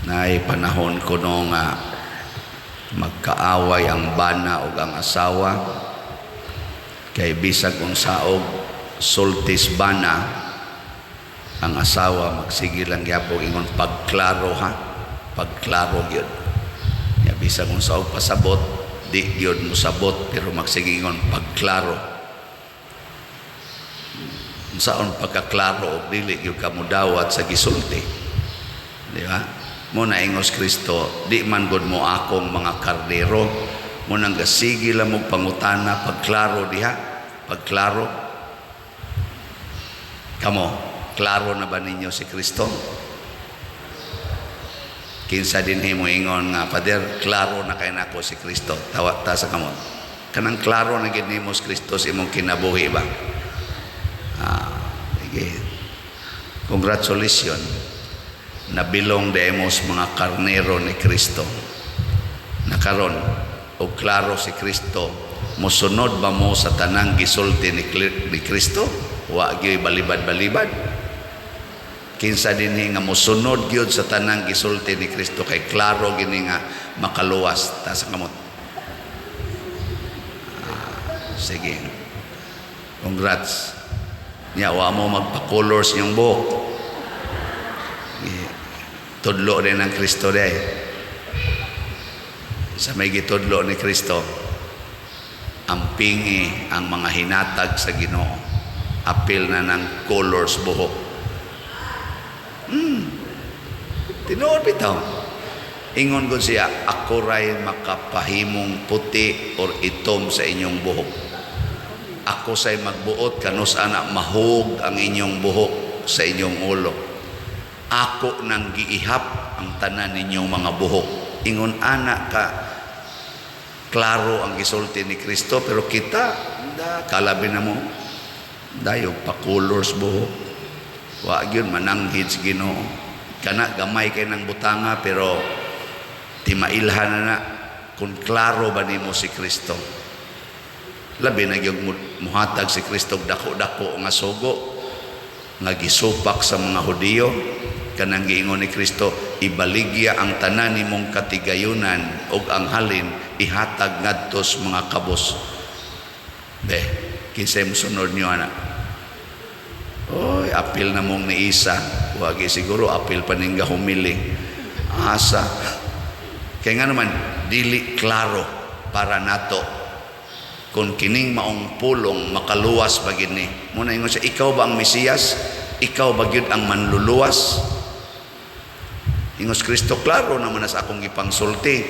Naay panahon kuno nga magkaaway ang bana o ang asawa, kay bisag kung saog sultis bana ang asawa, magsige lang yapog ingon pagklaro ha, pagklaro gyud. Ya bisag kung saog pasabot, di gyud mo sabot, pero magsige ingon pagklaro. Saon pagkaklaro og dili gyud ka mudawat sa gisulti, di ba? Muna ingos Kristo, di man gud mo akong mga karnero, munang gasigi lang mo pangutana pagklaro diha, pagklaro. Kamo, klaro na ba ninyo si Kristo? Kinsa din mo ingon nga, Pader, klaro na kay nako si Kristo. Tawa ta sa kamot. Kanang klaro na gid nimo si Kristo sa imong kinabuhi ba? Sige. Congratulations. Nabilong demos mga karnero ni Kristo. Nakaron o klaro si Kristo, musunod ba mo sa tanang gisulti ni Kristo? Wa gyud balibad-balibad. Kinsa dinhi nga musunod gyud sa tanang gisulti ni Kristo, kay klaro gini nga makaluwas ta sa kamot. Sige. Congrats. Nya wa mo magpa-colors yung buhok. Tudlo din ng Kristo day. Sa may gitudlo ni Kristo, ampingi ang mga hinatag sa Ginoo. Apil na ng colors buhok. Tinuod bitaw. Ingon ko siya, ako ray makapahimong puti or itom sa inyong buhok. Ako say magbuot kanus ana mahug ang inyong buhok sa inyong ulo. Ako nang giihap ang tanan ninyong mga buhok. Ingon ana ka klaro ang gisulti ni Kristo, pero kita kalabi na mo dayo pa colors buhok. Wa gyud mananghid sa Ginoo. Kana gamay kay nang butanga, pero timailhan na kung klaro ba nimo si Kristo. Labi na gyud muhatag si Kristo dako-dako nga sugo nga gisupak sa mga Hudiyo. Kanang giingon ni Kristo, ibaligya ang tanan nimong katigayunan ug ang halin ihatag ngadtos mga kabos. Kinsay mosunod niyo ana? Oy, apil na mong ni Isa. Wagi siguro apil pa ning humili. Asa. Kaya nga naman, dili klaro para nato kung kining maong pulong makaluwas pa gini. Muna ingon siya, ikaw ba ang Mesiyas? Ikaw ba gyud ang manluluwas? Ingos Kristo, klaro naman na sa akong gipangsulti,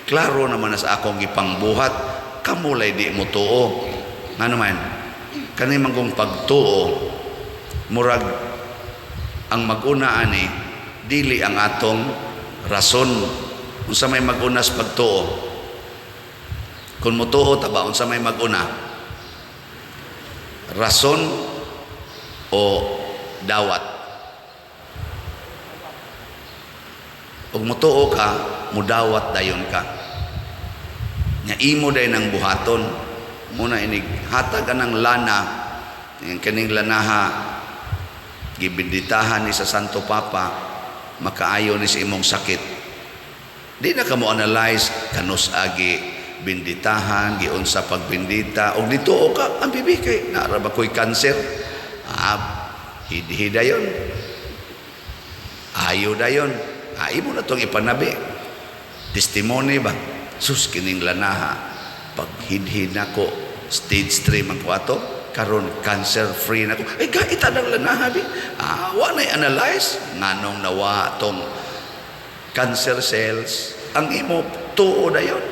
klaro naman na sa akong gipangbuhat, kamulay di mo tuo. Nga naman, kanimang kong pagtuo, murag ang mag-una ani, dili ang atong rason. Unsa may mag-una sa pagtuo? Kung mutuo taba, unsa may mag-una? Rason o dawat? Ug mutuo ka, mudawat dayon ka. Nya imo day nang buhaton. Muna inig hatag anang lana, yung kaning lanaha gibinditahan ni sa Santo Papa, makaayo ni sa imong sakit. Di na ka mo analyze kanus agi binditahan, giunsa pagbindita, og dituo ka ang bibi kay naara ba koy cancer. Hidayon. Ayo dayon. Imo na itong ipanabi. Testimony ba? Sus, kining lanaha. Paghidhid ako, stage 3 man ko ato, karon cancer-free na ko. Ay, gaita ng lanaha, bi. Wanay analyze. Nganong nawa itong cancer cells. Ang imo, tuo na yun.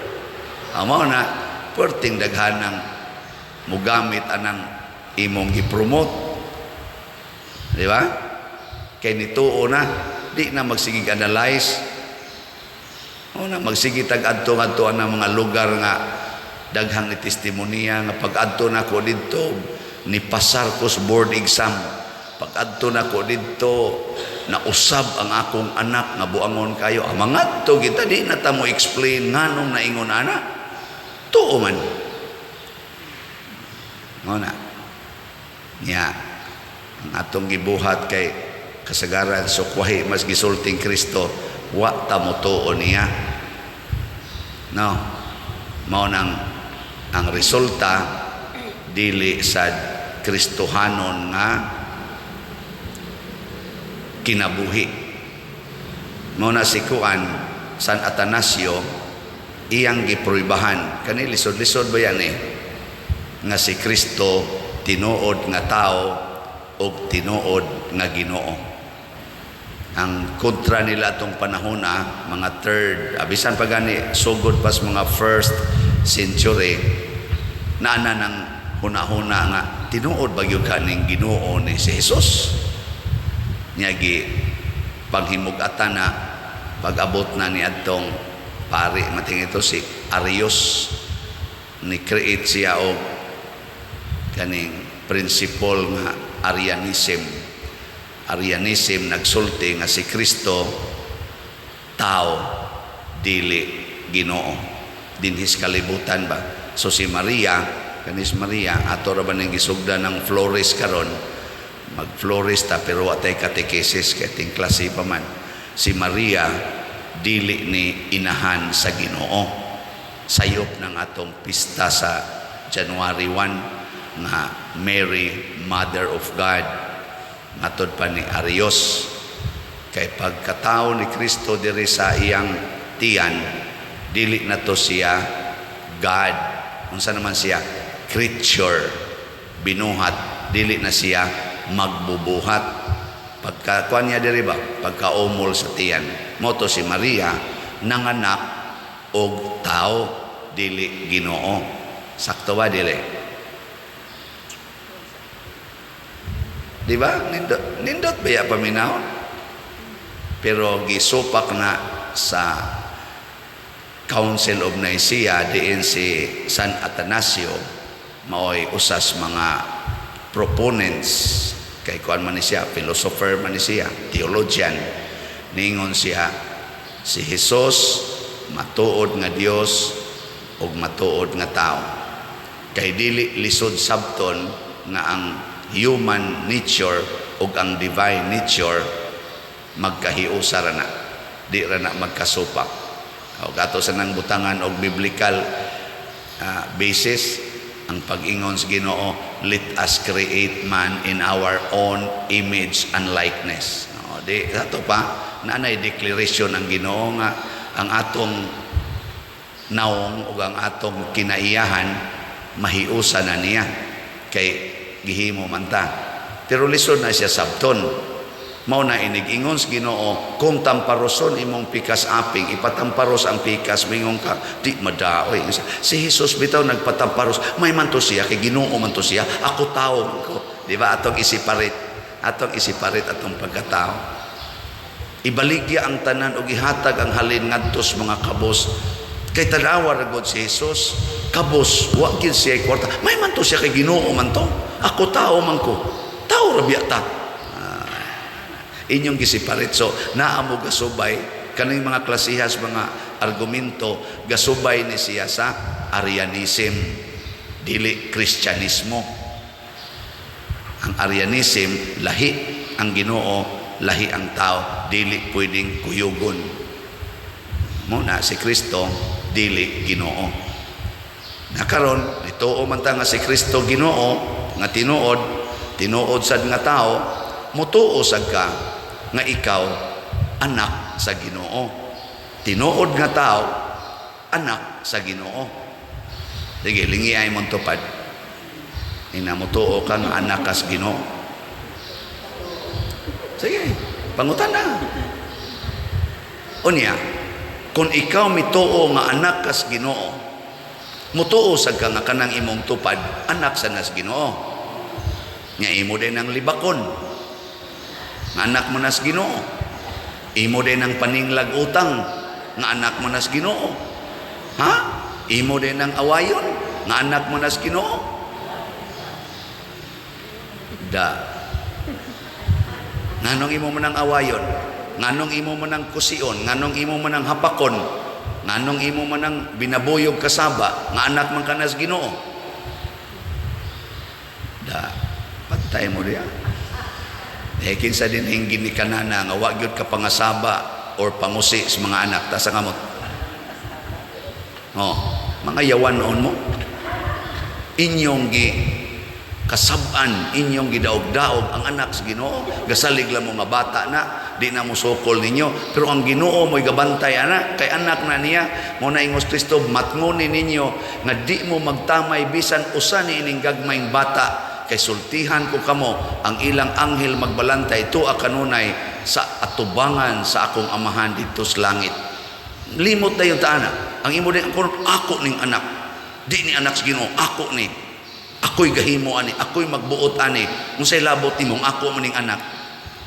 Amo na, perting daghanang mugamit anang imong gipromote. Di ba? Kaya nituo na, di na magsigig analyze. O na magsigig tag-adto-adto ang mga lugar nga daghang ni testimonya nga pag-adto na ko dito ni pasar ko sa board exam. Pag-adto na ko dito nausab ang akong anak nga buangon kayo. Mangadto kita di na ta mo explain nganong naingon ana. Tuo man. Ngona. Nya ang atong gibuhat kay kasagaran sukwahi mas gisulting Kristo, wa ta motuo niya. No, mao nang ang resulta dili sa Kristohanon nga kinabuhi. Mao na si Kuan San Atanasio iyang gipruibahan kani lisod-lisod ba yan nga si Kristo tinuod nga tao o tinuod nga Ginoo. Ang kontra nila atong panahon mga third, abisan pa gani sugod pas mga first century, naana ng huna-huna nga tinuod ba gyud kaning Ginoo ni si Jesus. Nyagi paghimugatan na pag-abot na ni adtong pari mating ito si Arius, ni create siya og kaning principle nga Arianism nagsulti nga si Kristo tao dili Ginoo dinhis kalibutan ba. So si Maria ato ra ba ning gisugda ng Flores karon, mag-Flores ta pero atay katekesis kating klase pa man. Si Maria dili ni inahan sa Ginoo. Sayop ng atong pista sa January 1 nga Mary, Mother of God. Matod pa ni Arius, kay pagkatao ni Kristo diri sa iyang tiyan, dili na to siya God. Unsa naman siya? Creature. Binuhat. Dili na siya magbubuhat. Pagkakuan niya diri ba? Pagkaumol sa tiyan. Moto si Maria, nanganak og tao, dili Ginoo. Sakto ba dili? Di ba? Nindot ba ya paminaw? Pero gisupak na sa Council of Nicaea diin si San Atanasio, maoy usas mga proponents kay kuan man siya, philosopher man siya, theologian. Ningon siya si Jesus matuod nga Dios ug matuod nga tao. Kay dili lisod sabton nga ang human nature ug ang divine nature magkahiusa ra na, di ra na magkasupak. O gato sa nang butangan og biblical basis ang pag-ingon sa Ginoo, let us create man in our own image and likeness. No, di ato pa nanay declaration ang Ginoo nga ang atong naong ug ang atong kinaiyahan mahiusa na niya kay gihimo man ta. Pero lisod na siya sabton. Mao na inig-ingon sa Ginoo, kung tamparoson imong pikas aping, ipatamparos ang pikas, mingon ka, di madaoy. Si Jesus bitaw nagpatamparos, may man to siya, kay Ginoo man to siya, ako tao man ko. Di ba? Atong isiparit atong pagkatao. Ibaligya ang tanan o ihatag ang halin ngadtos mga kabos. Kay tanawa ra gud si Jesus, kabos, wa gid siya kwarta. May man to siya, kay Ginoo man to. Ako tao man ko. Tao ra biya ta. Inyong gisiparit. So naamo gasubay kaning mga klasihas mga argumento, gasubay ni siya sa Arianism, dili Kristyanismo. Ang Arianism, lahi ang Ginoo, lahi ang tao, dili pwedeng kuyugon. Muna si Kristo dili Ginoo. Nakaron dituo man ta nga si Kristo Ginoo nga tinuod sad nga tao, mutuo sad ka nga ikaw anak sa Ginoo. Tinuod nga tao, anak sa Ginoo. Sige, lingi ay mong tupad. Inamutuo ka nga anak kas Ginoo. Sige, pangutan na. Unya, kung ikaw mituo nga anak kas Ginoo, mutuo sad ka nga kanang imong tupad, anak sa nas Ginoo. Nga imo din ang libakon. Nga anak mo nas Ginoo. Imo din ang paninglag utang. Nga anak mo nas Ginoo. Ha? Imo din ang awayon. Nga anak mo nas Ginoo. Da. Nganong imo mo nang awayon? Nganong imo mo nang kusion? Nganong imo mo nang hapakon? Nganong imo mo nang binabuyog kasaba? Nga anak man ka nas Ginoo. Da. Patay mo diya. Kinsa din hinggin ni kanana nga wa gyud ka pangasaba or pangusi sa mga anak ta sa kamot. Oh, mga yawan noon mo. Inyong kasab-an, inyong gidaog-daog ang anak sa Ginoo, gasalig lang mo nga bata na, di na mo sukol ninyo, pero ang Ginoo mo'y gabantay anak, kay anak na niya, mo na ingos Kristo, matngunin ninyo, nga di mo magtamay bisan usa ni ining gagmayng bata, kay sultihan ko kamo, ang ilang anghel magbalantay, tuwa kanunay sa atubangan sa akong amahan dito sa langit. Limot na yung taana, ang imo din, ako ning anak, di ni anak sa Ginoo, ako ni, ako'y gahimo ani, ako'y magbuot ani, kung sa'y labot ni mong ako maning anak.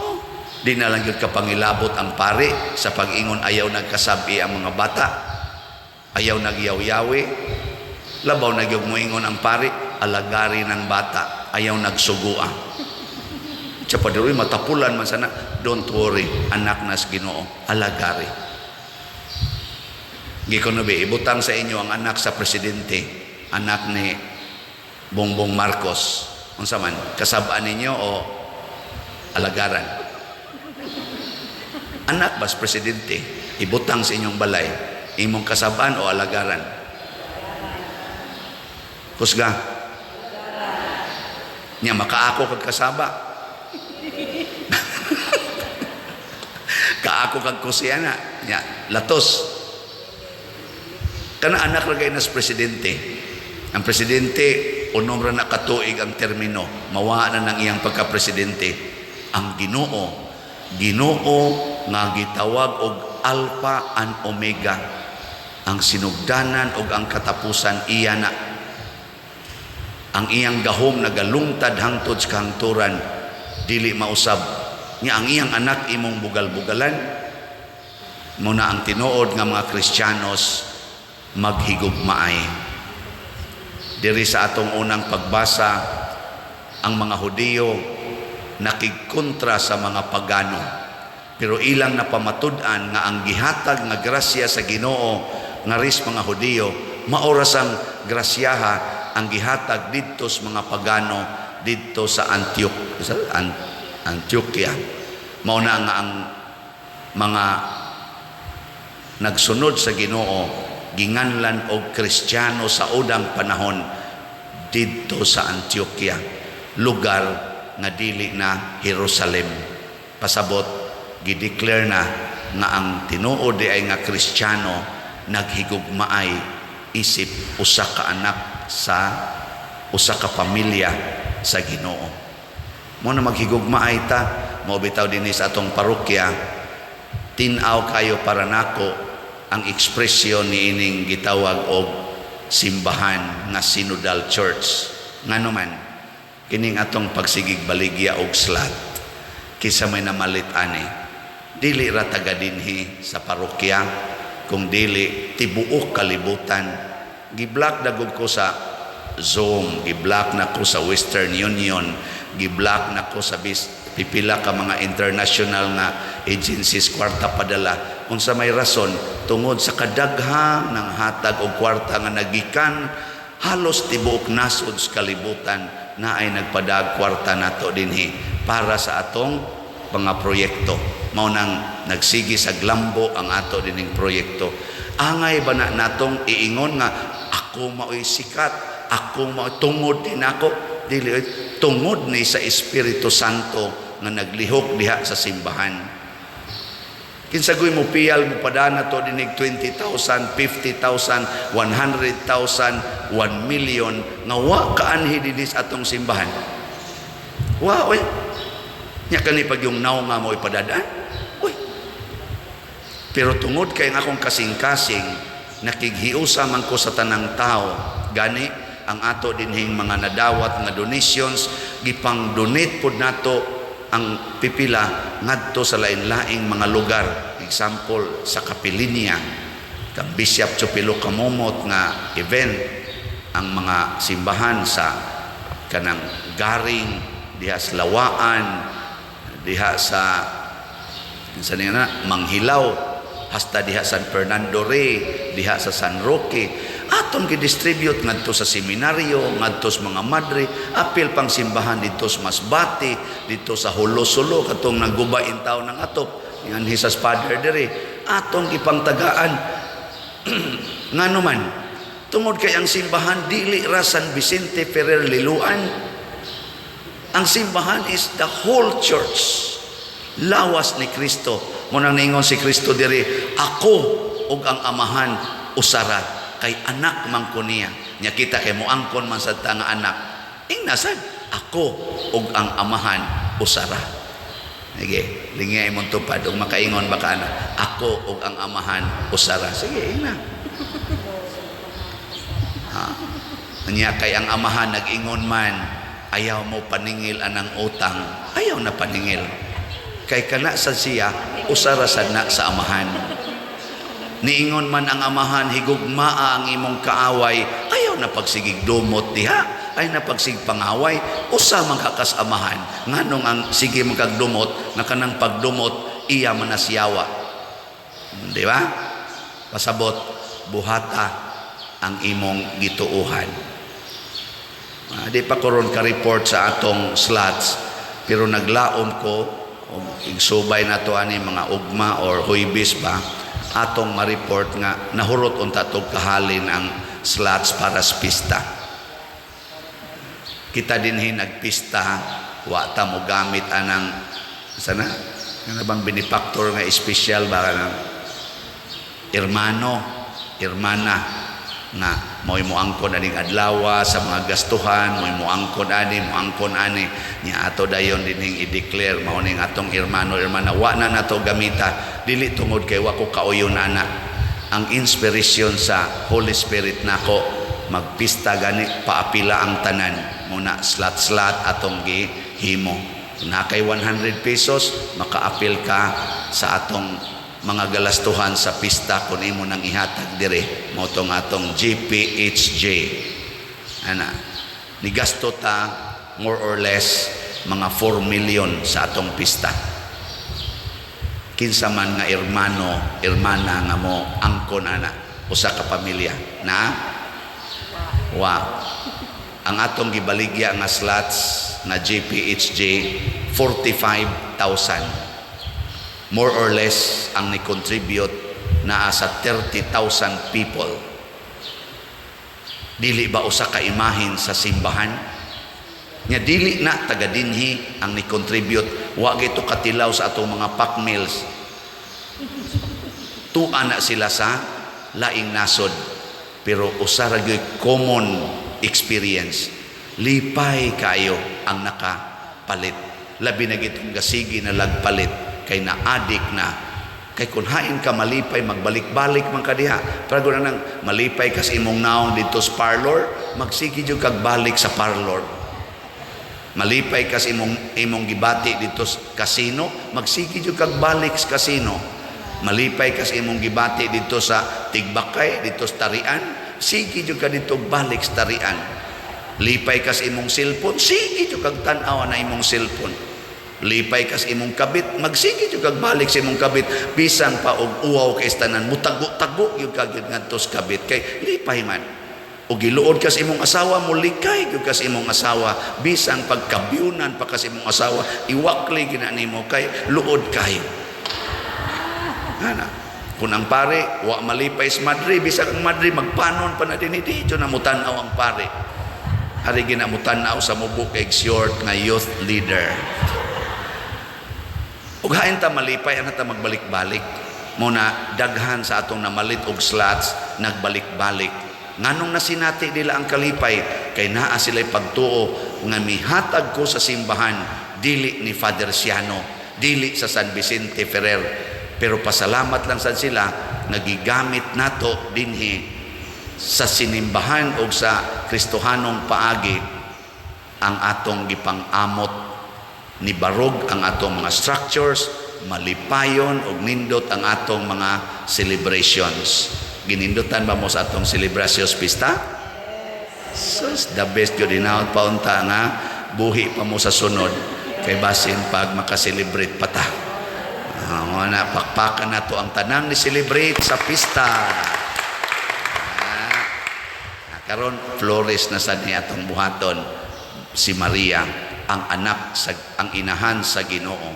Oh, di na lang yun kapangilabot ang pare sa pag-ingon ayaw nagkasabi ang mga bata, ayaw nagyaw-yawi, labaw nagyog mo ingon ang pare, alagari ng bata, ayaw nagsugua. Siya pa diroy, matapulan man sana, don't worry, anak na sa Ginoo, alagari. Gikonobe, ibutang sa inyo ang anak sa presidente, anak ni Bongbong Marcos. Unsa man, kasabaan ninyo o alagaran? Anak bas presidente, ibutang sa inyong balay, imong kasabaan o alagaran? Kusga? Nya makaako kag kasaba. Kaako kag kusyana, nya latos. Kana anak ragay nas presidente. Ang presidente unom ra na katuig ang termino, mawa na ng iyang pagka-presidente. Ang Ginoo nga gitawag og Alpha and Omega, ang sinugdanan og ang katapusan iya na. Ang iyang gahom nagalungtad hangtod sa kahangturan, dili mausab. Nga ang iyang anak imong bugal-bugalan, muna ang tinuod nga mga Kristiyanos maghigugmaay. Diri sa atong unang pagbasa, ang mga Hudiyo nakigkontra sa mga pagano, pero ilang napamatud-an nga ang gihatag nga grasya sa Ginoo nga ris mga Hudiyo, maoras ang grasyaha ang gihatag didto sa mga pagano didto sa Antioquia. Mao na nga ang mga nagsunod sa Ginoo ginganlan og Kristiyano sa udang panahon didto sa Antioquia, lugar nga dili na Jerusalem. Pasabot gideclare na nga ang tinuod di ay nga Kristiyano naghigugmaay isip usa ka anak sa usa ka pamilya sa Ginoo. Mo na maghigugmaay ta, mo bitaw dinhi sa atong parokya, tin-aw kayo para nako ang ekspresyon ni ining gitawag og simbahan nga Synodal Church. Ngano man kining atong pagsigig baligya og slat, kisa may namalit ani, dili ra taga dinhi sa parokya, kung dili tibuok kalibutan. Giblock dagog ko sa Zoom, giblock na ko sa Western Union, giblock na ko sa pipila ka mga international nga agencies kwarta padala. Unsa may rason, tungod sa kadaghang ng hatag o kwarta nga nagikan halos tibuok nasod sa kalibutan, na ay nagpadag kwarta nato dinhi para sa atong mga proyekto. Mao nang nagsigi sa glambo ang ato dining proyekto. Angay ba na natong iingon nga ako mao'y sikat, ako mao'y tungod din ako, dili tungod ni sa Espiritu Santo nga naglihok diha sa simbahan. Kinsagoy mo piyal mo padana to dinig 20,000, 50,000, 100,000, 1 million nga wa kaanhi dinhi sa atong simbahan. Wa oy. Nya kani pag yung naw nga mo ipadadaan. Oy. Pero tungod kay nga akong kasing-kasing, nakighiusa man ko sa tanang tao, gani ang ato dinhing mga nadawat nga donations, gipang donate pod nato ang pipila ngadto sa lain-laing mga lugar. Example, sa Kapilinya, kang Bishop Chupilo Kamomot nga event, ang mga simbahan sa kanang Garing, diha sa Lawaan, diha sa Manghilaw, hasta diha San Fernando Rey, diha sa San Roque, aton gi-distribute ngadto sa seminaryo, ngadto sa mga madre, apil pang simbahan dito sa Masbate, dito sa Holosolo katong naggubain taw ng atop. Yan hisas father diri. Atong ipangtagaan. Ngano man, tungod kay ang simbahan dili ra San Vicente Ferrer Liloan. Ang simbahan is the whole church. Lawas ni Kristo. Munang ningon si Kristo diri, ako ug ang amahan usara, kay anak man ko niya. Nya kita kay moangkon man sad ta nga anak. Ingnasan, ako ug ang amahan usara. Sige, lingay imong tupad ug makaingon ba ka na, ako ug ang amahan usara. Sige, ina. Nya kay ang amahan nag-ingon man, ayaw mo paningil anang utang, ayaw na paningil. Kay kana sa siya, usara sad na sa amahan. Niingon man ang amahan, higugmaa ang imong kaaway, ayaw na pagsigig dumot diha, ay na pagsig pangaway, usa man kakas amahan. Nganong ang sige magkagdumot, na kanang pagdumot, iya manasyawa. Di ba? Pasabot, buhata ang imong gituuhan. Di pa koron ka-report sa atong slots, pero naglaom ko, igsubay na to ani mga ugma or huibis ba, atong ma-report nga nahurot unta tog kahalin ang slots para sa pista. Kita dinhi nagpista, wa ta mo gamit anang sana nga bang benefactor nga espesyal ba nga hermano, hermana nga mo'y moangkon aning adlaw sa mga gastuhan, mo'y moangkon ani niya ato dayon dinhing i-declare mao ning atong hermano, hermana, wa na nato gamita dili tungod kay wa ko kauyon ana. Ang inspiration sa Holy Spirit nako magpista gani paapila ang tanan muna slat atong gihimo. Na kay 100 pesos makaapil ka sa atong mga galastuhan sa pista kung imo nang ihatag dire mo tong atong GPHJ. Ana ni gasto ta more or less mga 4 million sa atong pista. Kinsa man nga hermano, hermana nga mo angkon ana usa ka pamilya na ang atong gibaligya nga slots na GPHJ 45,000 more or less ang ni-contribute na sa 30,000 people. Dili ba usa ka imahin sa simbahan? Nya dili na taga dinhi ang ni-contribute, wa gito katilaw sa atong mga pack meals. Tuan na sila sa laing nasod, pero usa ra gyud common experience. Lipay kayo ang nakapalit. Labi na gitong gasigi na lagpalit kay na-addict na. Kay kung hain ka malipay, magbalik-balik man ka diha. Pero kung nang malipay kas imong naong dito sa parlor, magsigi jud kag balik sa parlor. Malipay kas imong gibati dito sa casino, magsigi jud kag balik sa casino. Malipay kas imong gibati dito sa Tigbakay, dito sa Tarian, sige jud ka dito balik sa Tarian. Lipay kas imong cellphone, sige jud kag tan-aw na imong cellphone. Lipay kas imong kabit, magsige jud kag balik sa imong kabit, bisan pa og uwaw kay tanan, mutago-tago gyud kag ngadto sa kabit kay lipay man. Og giluod kas imong asawa, mulikay gyud kas imong asawa, bisan pagkabyunan pa kas imong asawa, iwakli gina nimo kay luod kayo. Ana, kung ang pare wa malipay sa Madrid, bisan ang Madrid magpanon pa na dinhi dito na mutan-aw ang pare. Ari ginamutan-aw sa mubo kay short nga youth leader. Ug hain ta malipay ana ta magbalik-balik. Muna daghan sa atong namalit og slots nagbalik-balik. Nganong nasinati nila ang kalipay kay naa sila'y pagtuo nga mihatag ko sa simbahan dili ni Father Siano, dili sa San Vicente Ferrer. Pero pasalamat lang sad sila nagigamit nato dinhi sa sinimbahan o sa Kristohanong paagi ang atong gipang-amot ni barog ang atong mga structures, malipayon o nindot ang atong mga celebrations. Ginindutan ba mo sa atong celebrations pista? Sus, the best yun inaot pa unta nga buhi pa mo sa sunod kay basin pag makaselebrate pa ta. Pakpakan na to ang tanang ni celebrate sa pista. Karon Flores na sad niya atong buhaton si Maria ang anak sa ang inahan sa Ginoo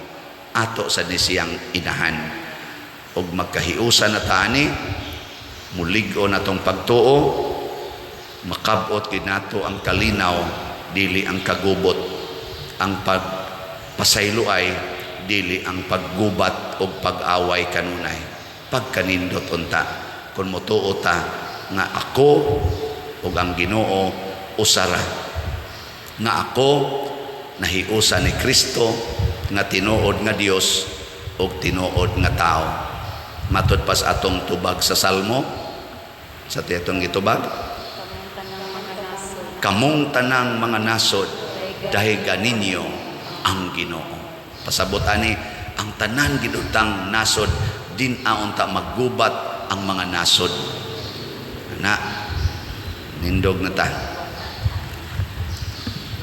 ato sa nisiyang inahan. Og magkahiusa na tani, mulig-o na tong pagtuo, makabot gid nato ang kalinaw, dili ang kagubot, ang pagpasaylo ay dili ang paggubat o pag-away kanunay. Pagkanindot unta, kung mutuo ta nga ako o ang Ginoo usara, nga ako nahiusa ni Kristo, nga tinuod nga Dios o tinuod nga tao. Matod pas atong tubag sa Salmo, sa tiyatong gitubag, kamong tanang mga nasod dahiga ninyo ang Ginoo. Pasabot ani, ang tanan ginutang nasod din aon ta maggubat ang mga nasod. Na nindog na ta.